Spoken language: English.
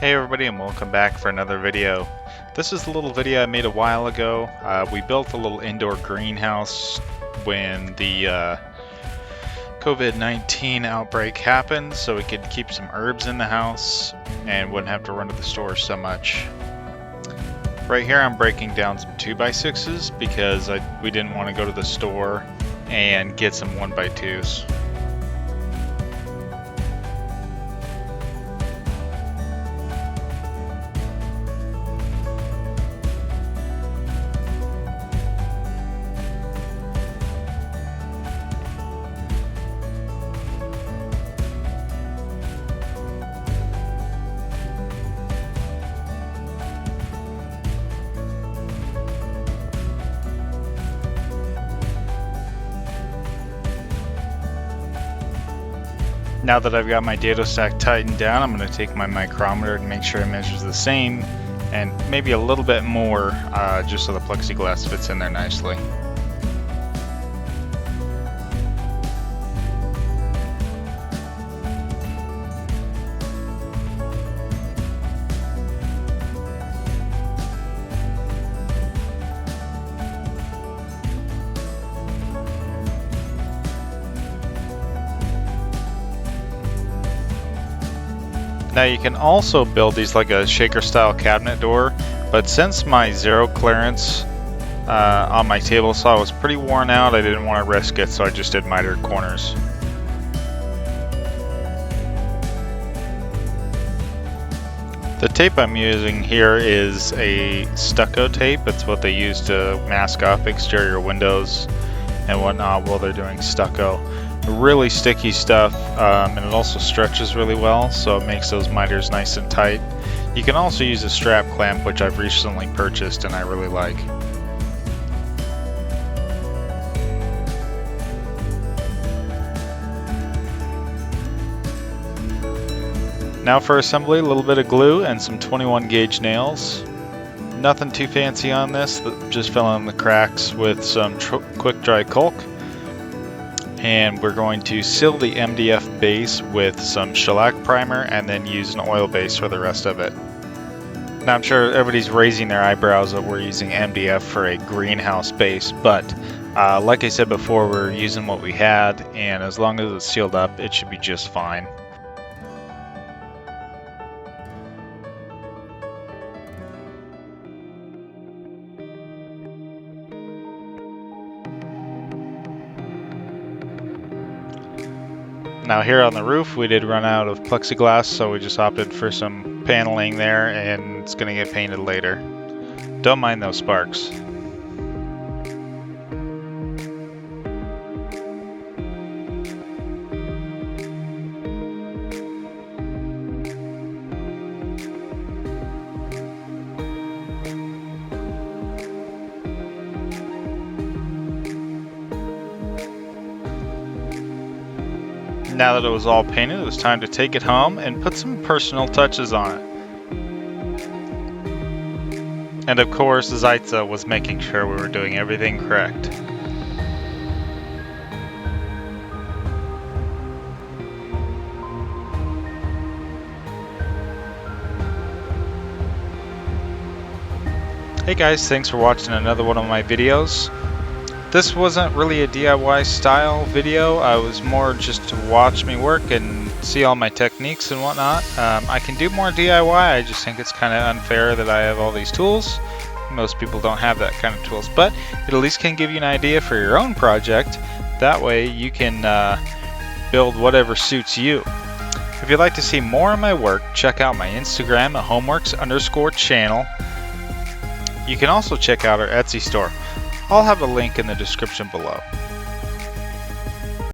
Hey everybody, and welcome back for another video. This is a little video I made a while ago. We built a little indoor greenhouse when the COVID-19 outbreak happened so we could keep some herbs in the house and wouldn't have to run to the store so much. Right here I'm breaking down some 2x6s because we didn't want to go to the store and get some 1x2s. Now that I've got my dado stack tightened down, I'm going to take my micrometer and make sure it measures the same and maybe a little bit more just so the plexiglass fits in there nicely. Now you can also build these like a shaker style cabinet door, but since my zero clearance on my table saw was pretty worn out, I didn't want to risk it, so I just did mitered corners. The tape I'm using here is a stucco tape. It's what they use to mask off exterior windows and whatnot while they're doing stucco. Really sticky stuff, and it also stretches really well, so it makes those miters nice and tight. You can also use a strap clamp, which I've recently purchased and I really like. Now for assembly, a little bit of glue and some 21 gauge nails. Nothing too fancy on this, just fill in the cracks with some quick dry caulk. And we're going to seal the MDF base with some shellac primer and then use an oil base for the rest of it. Now I'm sure everybody's raising their eyebrows that we're using MDF for a greenhouse base, but like I said before, we're using what we had, and as long as it's sealed up, it should be just fine. Now here on the roof we did run out of plexiglass, so we just opted for some paneling there, and it's going to get painted later. Don't mind those sparks. Now that it was all painted, it was time to take it home and put some personal touches on it. And of course, Zaitza was making sure we were doing everything correct. Hey guys, thanks for watching another one of my videos. This wasn't really a DIY style video. I was more just to watch me work and see all my techniques and whatnot. I can do more DIY, I just think it's kind of unfair that I have all these tools. Most people don't have that kind of tools, but it at least can give you an idea for your own project. That way you can build whatever suits you. If you'd like to see more of my work, check out my Instagram at homeworks_channel. You can also check out our Etsy store. I'll have a link in the description below.